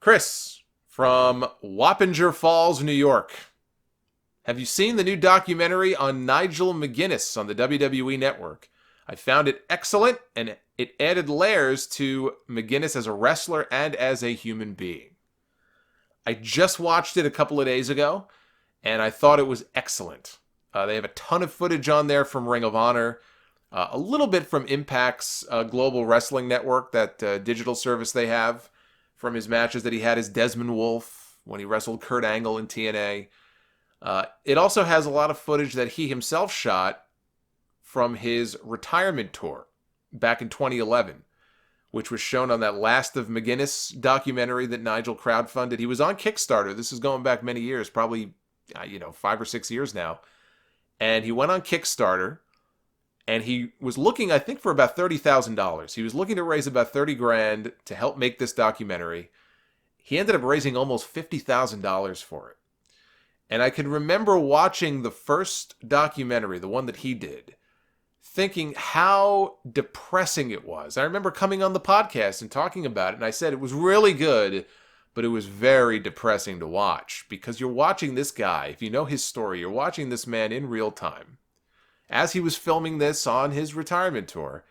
Chris from Wappinger Falls, New York. Have you seen the new documentary on Nigel McGuinness on the WWE Network? I found it excellent, and it added layers to McGuinness as a wrestler and as a human being. I just watched it a couple of days ago, and I thought it was excellent. They have a ton of footage on there from Ring of Honor, a little bit from Impact's Global Wrestling Network, that digital service they have, from his matches that he had as Desmond Wolfe when he wrestled Kurt Angle in TNA. It also has a lot of footage that he himself shot from his retirement tour back in 2011, which was shown on that Last of McGuinness documentary that Nigel crowdfunded. He was on Kickstarter. This is going back many years, probably 5 or 6 years now. And he went on Kickstarter, and he was looking, I think, for about $30,000. He was looking to raise about $30,000 to help make this documentary. He ended up raising almost $50,000 for it. And I can remember watching the first documentary, the one that he did, thinking how depressing it was. I remember coming on the podcast and talking about it, and I said it was really good, but it was very depressing to watch, because you're watching this guy, if you know his story, you're watching this man in real time, as he was filming this on his retirement tour,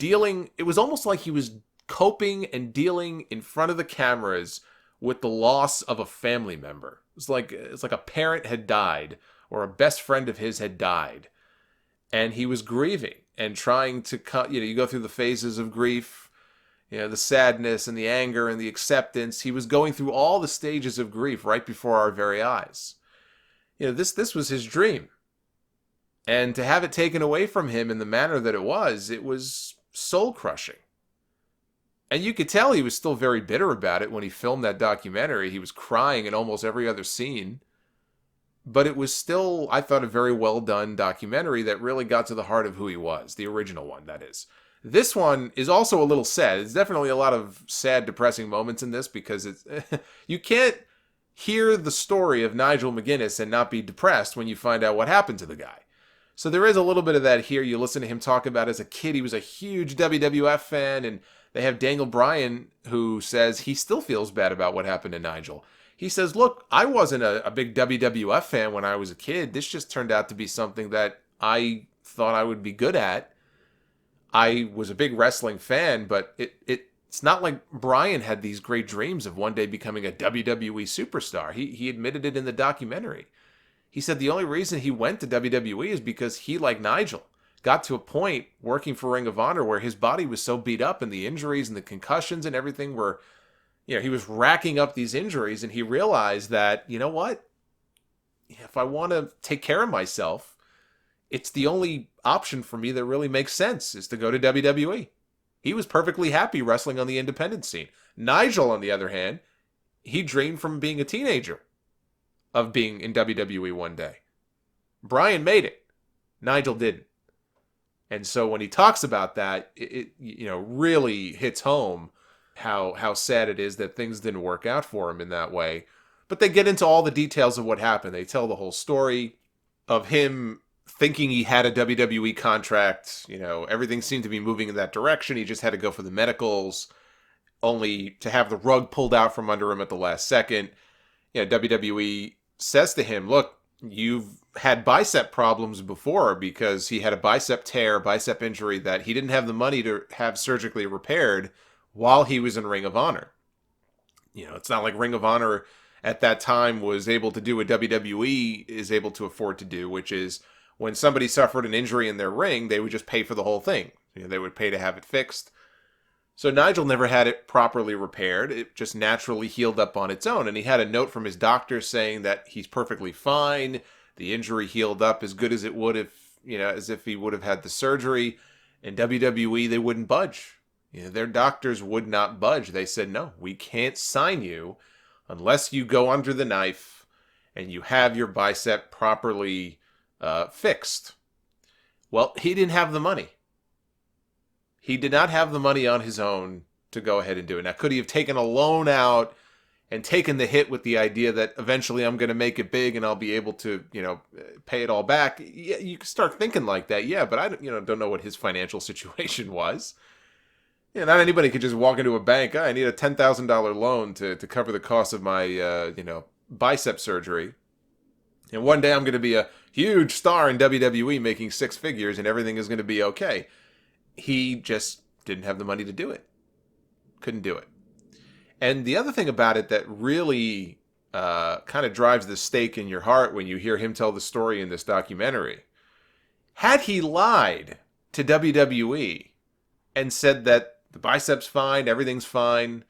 it was almost like he was coping and dealing in front of the cameras with the loss of a family member. It's like a parent had died, or a best friend of his had died, and he was grieving and trying to you go through the phases of grief, the sadness and the anger and the acceptance. He was going through all the stages of grief right before our very eyes. This was his dream, and to have it taken away from him in the manner that it was soul crushing. And you could tell he was still very bitter about it when he filmed that documentary. He was crying in almost every other scene. But it was still, I thought, a very well done documentary that really got to the heart of who he was. The original one, that is. This one is also a little sad. There's definitely a lot of sad, depressing moments in this, because you can't hear the story of Nigel McGuinness and not be depressed when you find out what happened to the guy. So there is a little bit of that here. You listen to him talk about as a kid, he was a huge WWF fan, and they have Daniel Bryan, who says he still feels bad about what happened to Nigel. He says, look, I wasn't a big WWF fan when I was a kid. This just turned out to be something that I thought I would be good at. I was a big wrestling fan, but it's not like Bryan had these great dreams of one day becoming a WWE superstar. He admitted it in the documentary. He said the only reason he went to WWE is because he, like Nigel, got to a point working for Ring of Honor where his body was so beat up, and the injuries and the concussions and everything were, he was racking up these injuries, and he realized that, you know what? If I want to take care of myself, it's the only option for me that really makes sense, is to go to WWE. He was perfectly happy wrestling on the independent scene. Nigel, on the other hand, he dreamed from being a teenager of being in WWE one day. Bryan made it. Nigel didn't. And so when he talks about that, it really hits home how sad it is that things didn't work out for him in that way. But they get into all the details of what happened. They tell the whole story of him thinking he had a WWE contract. Everything seemed to be moving in that direction. He just had to go for the medicals, only to have the rug pulled out from under him at the last second. WWE says to him, look, you've had bicep problems before, because he had a bicep tear, bicep injury that he didn't have the money to have surgically repaired while he was in Ring of Honor. It's not like Ring of Honor at that time was able to do what WWE is able to afford to do, which is when somebody suffered an injury in their ring, they would just pay for the whole thing. They would pay to have it fixed. So Nigel never had it properly repaired. It just naturally healed up on its own. And he had a note from his doctor saying that he's perfectly fine. The injury healed up as good as it would as if he would have had the surgery. And WWE, they wouldn't budge. Their doctors would not budge. They said, no, we can't sign you unless you go under the knife and you have your bicep properly fixed. Well, he didn't have the money. He did not have the money on his own to go ahead and do it. Now, could he have taken a loan out and taken the hit with the idea that eventually I'm going to make it big and I'll be able to, pay it all back? Yeah, you can start thinking like that. Yeah, but I don't know what his financial situation was. Not anybody could just walk into a bank. "Oh, I need a $10,000 loan to cover the cost of my, bicep surgery. And one day I'm going to be a huge star in WWE making six figures and everything is going to be okay." He just didn't have the money to do it. Couldn't do it. And the other thing about it that really kind of drives the stake in your heart when you hear him tell the story in this documentary, had he lied to WWE and said that the bicep's fine, everything's fine,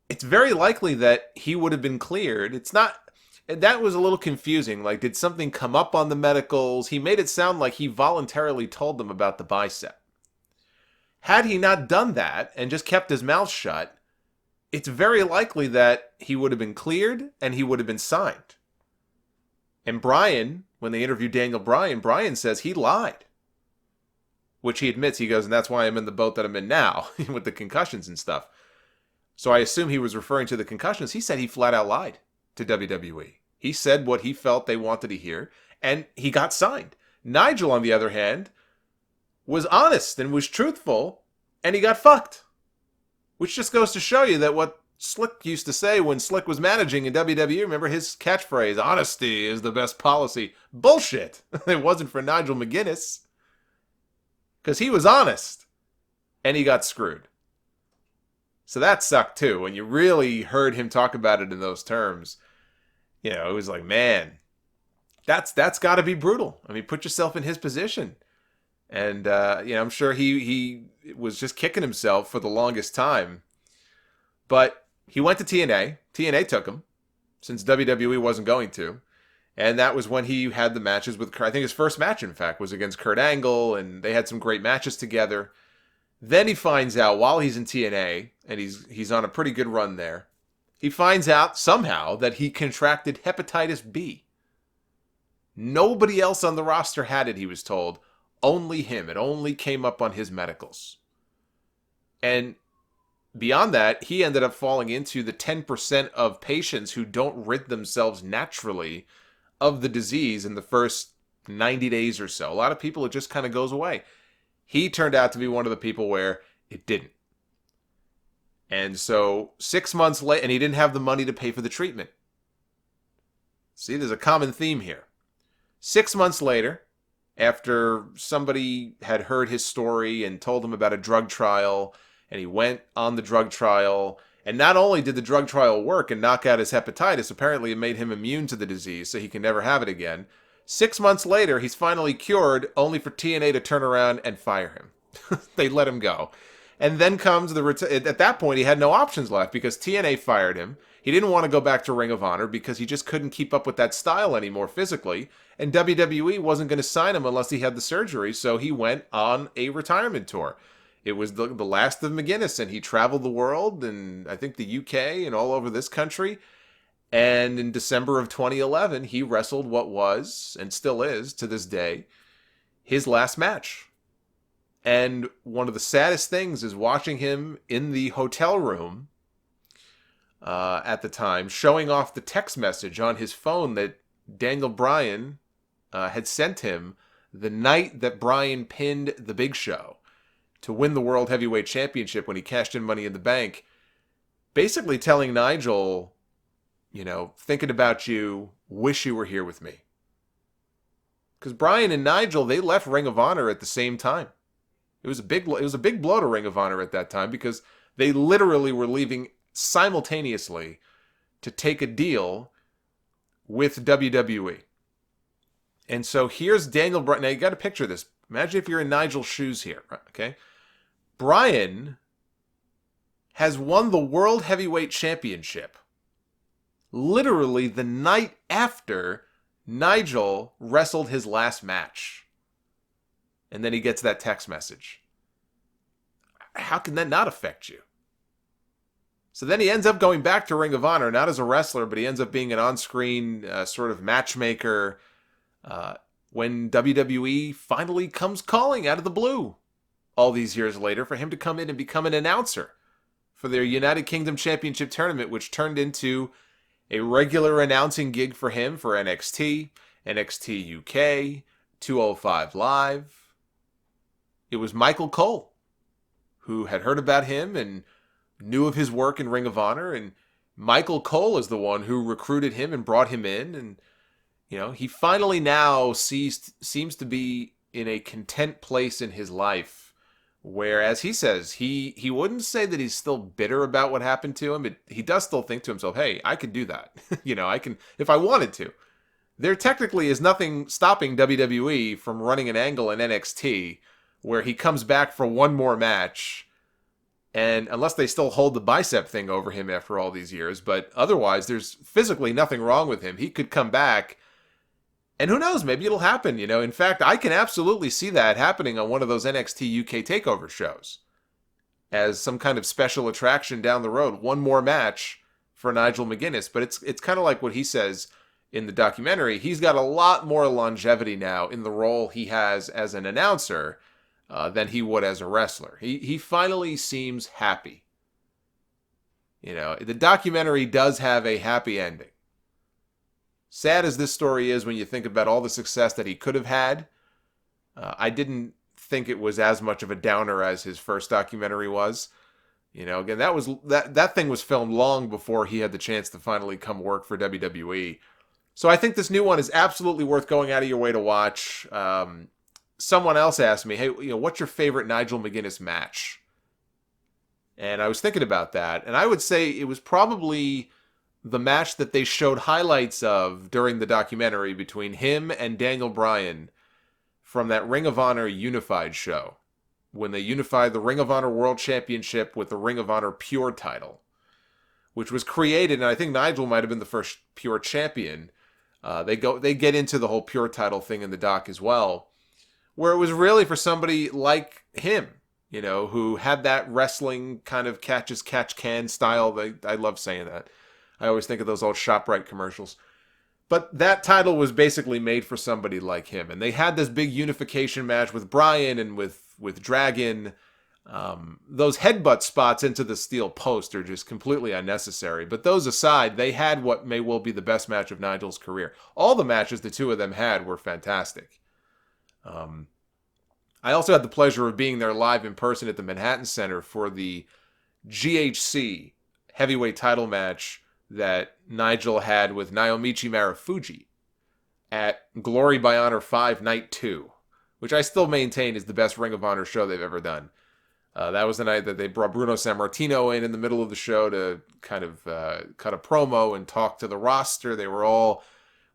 it's very likely that he would have been cleared. It's not. That was a little confusing. Like, did something come up on the medicals? He made it sound like he voluntarily told them about the bicep. Had he not done that and just kept his mouth shut, it's very likely that he would have been cleared and he would have been signed. And Bryan, when they interviewed Daniel Bryan, Bryan says he lied. Which he admits, he goes, and that's why I'm in the boat that I'm in now, with the concussions and stuff. So I assume he was referring to the concussions. He said he flat out lied to WWE. He said what he felt they wanted to hear, and he got signed. Nigel, on the other hand, was honest and was truthful, and he got fucked. Which just goes to show you that what Slick used to say when Slick was managing in WWE, remember his catchphrase, "Honesty is the best policy." Bullshit. It wasn't for Nigel McGuinness. Because he was honest, and he got screwed. So that sucked too. When you really heard him talk about it in those terms, it was like, man, that's got to be brutal. I mean, put yourself in his position. And, I'm sure he was just kicking himself for the longest time. But he went to TNA. TNA took him, since WWE wasn't going to. And that was when he had the matches with, I think his first match, in fact, was against Kurt Angle, and they had some great matches together. Then he finds out, while he's in TNA, and he's on a pretty good run there, he finds out somehow that he contracted hepatitis B. Nobody else on the roster had it, he was told. Only him. It only came up on his medicals. And beyond that, he ended up falling into the 10% of patients who don't rid themselves naturally of the disease in the first 90 days or so. A lot of people, it just kind of goes away. He turned out to be one of the people where it didn't. And so 6 months later, and he didn't have the money to pay for the treatment. See, there's a common theme here. 6 months later, after somebody had heard his story and told him about a drug trial, and he went on the drug trial, and not only did the drug trial work and knock out his hepatitis, apparently it made him immune to the disease, so he can never have it again. 6 months later, he's finally cured, only for TNA to turn around and fire him. They let him go. And then comes at that point, he had no options left because TNA fired him. He didn't want to go back to Ring of Honor because he just couldn't keep up with that style anymore physically. And WWE wasn't going to sign him unless he had the surgery, so he went on a retirement tour. It was the last of McGuinness, and he traveled the world, and I think the UK and all over this country. And in December of 2011, he wrestled what was, and still is to this day, his last match. And one of the saddest things is watching him in the hotel room at the time, showing off the text message on his phone that Daniel Bryan had sent him the night that Bryan pinned the Big Show to win the World Heavyweight Championship when he cashed in Money in the Bank, basically telling Nigel, thinking about you, wish you were here with me. Because Bryan and Nigel, they left Ring of Honor at the same time. It was a big blow to Ring of Honor at that time because they literally were leaving simultaneously to take a deal with WWE. And so here's Daniel Bryan. Now you got to picture this. Imagine if you're in Nigel's shoes here, okay? Bryan has won the World Heavyweight Championship literally the night after Nigel wrestled his last match. And then he gets that text message. How can that not affect you? So then he ends up going back to Ring of Honor, not as a wrestler, but he ends up being an on-screen sort of matchmaker when WWE finally comes calling out of the blue all these years later for him to come in and become an announcer for their United Kingdom Championship tournament, which turned into a regular announcing gig for him for NXT, NXT UK, 205 Live. It was Michael Cole who had heard about him and knew of his work in Ring of Honor, and Michael Cole is the one who recruited him and brought him in, and he finally now seems to be in a content place in his life, where, as he says, he wouldn't say that he's still bitter about what happened to him. He does still think to himself, hey, I could do that. I can, if I wanted to. There technically is nothing stopping WWE from running an angle in NXT where he comes back for one more match, and unless they still hold the bicep thing over him after all these years, but otherwise there's physically nothing wrong with him. He could come back, and who knows, maybe it'll happen. In fact, I can absolutely see that happening on one of those NXT UK takeover shows as some kind of special attraction down the road. One more match for Nigel McGuinness, but it's kind of like what he says in the documentary. He's got a lot more longevity now in the role he has as an announcer than he would as a wrestler. He finally seems happy. The documentary does have a happy ending. Sad as this story is when you think about all the success that he could have had, I didn't think it was as much of a downer as his first documentary was. Again, that thing was filmed long before he had the chance to finally come work for WWE. So I think this new one is absolutely worth going out of your way to watch. Someone else asked me, hey, what's your favorite Nigel McGuinness match? And I was thinking about that, and I would say it was probably the match that they showed highlights of during the documentary between him and Daniel Bryan from that Ring of Honor Unified show, when they unified the Ring of Honor World Championship with the Ring of Honor Pure title, which was created, and I think Nigel might have been the first Pure champion. They get into the whole Pure title thing in the doc as well, where it was really for somebody like him, who had that wrestling kind of catch-as-catch-can style. I love saying that. I always think of those old ShopRite commercials. But that title was basically made for somebody like him. And they had this big unification match with Bryan and with Dragon. Those headbutt spots into the steel post are just completely unnecessary. But those aside, they had what may well be the best match of Nigel's career. All the matches the two of them had were fantastic. I also had the pleasure of being there live in person at the Manhattan Center for the GHC heavyweight title match that Nigel had with Naomichi Marufuji at Glory by Honor 5 Night 2, which I still maintain is the best Ring of Honor show they've ever done. That was the night that they brought Bruno Sammartino in the middle of the show to kind of cut a promo and talk to the roster. They were all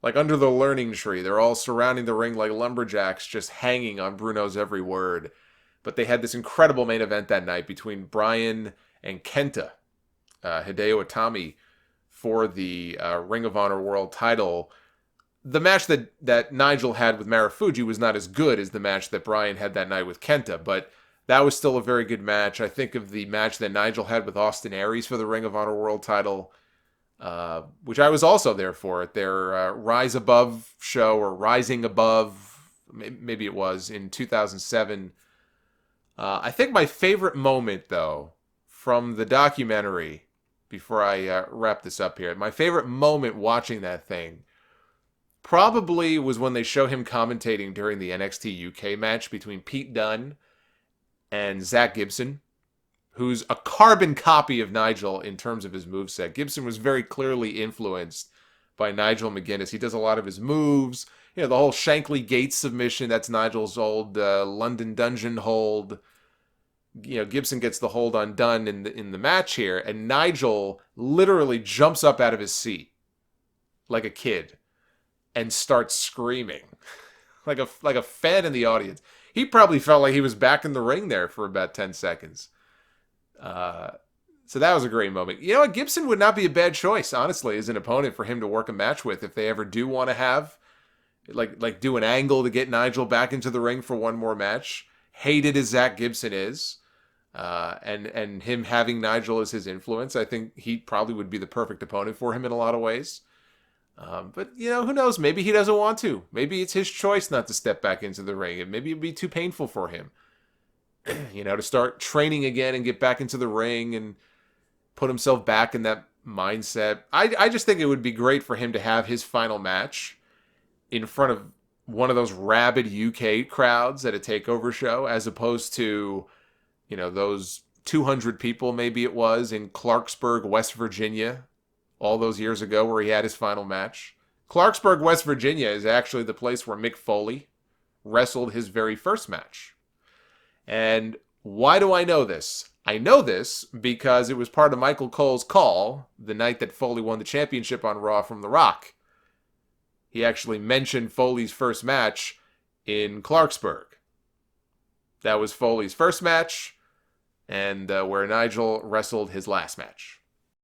like under the learning tree. They're all surrounding the ring like lumberjacks, just hanging on Bruno's every word. But they had this incredible main event that night between Bryan and Kenta, Hideo Itami, for the Ring of Honor World title. The match that Nigel had with Marufuji was not as good as the match that Bryan had that night with Kenta, but that was still a very good match. I think of the match that Nigel had with Austin Aries for the Ring of Honor World title, which I was also there for at their Rise Above show, or Rising Above, maybe it was, in 2007. I think my favorite moment, though, from the documentary, before I wrap this up here, my favorite moment watching that thing probably was when they show him commentating during the NXT UK match between Pete Dunne and Zach Gibson, who's a carbon copy of Nigel in terms of his moveset. Gibson was very clearly influenced by Nigel McGuinness. He does a lot of his moves. The whole Shankly Gates submission, that's Nigel's old London Dungeon hold. Gibson gets the hold on Dunn in the match here, and Nigel literally jumps up out of his seat like a kid and starts screaming like a fan in the audience. He probably felt like he was back in the ring there for about 10 seconds. So that was a great moment. Gibson would not be a bad choice, honestly, as an opponent for him to work a match with if they ever do want to have, like do an angle to get Nigel back into the ring for one more match. Hated as Zach Gibson is, and him having Nigel as his influence, I think he probably would be the perfect opponent for him in a lot of ways. But, who knows? Maybe he doesn't want to. Maybe it's his choice not to step back into the ring, and maybe it'd be too painful for him, to start training again and get back into the ring and put himself back in that mindset. I just think it would be great for him to have his final match in front of one of those rabid UK crowds at a takeover show, as opposed to, those 200 people, maybe it was, in Clarksburg, West Virginia, all those years ago where he had his final match. Clarksburg, West Virginia is actually the place where Mick Foley wrestled his very first match. And why do I know this? I know this because it was part of Michael Cole's call the night that Foley won the championship on Raw from The Rock. He actually mentioned Foley's first match in Clarksburg. That was Foley's first match, and where Nigel wrestled his last match.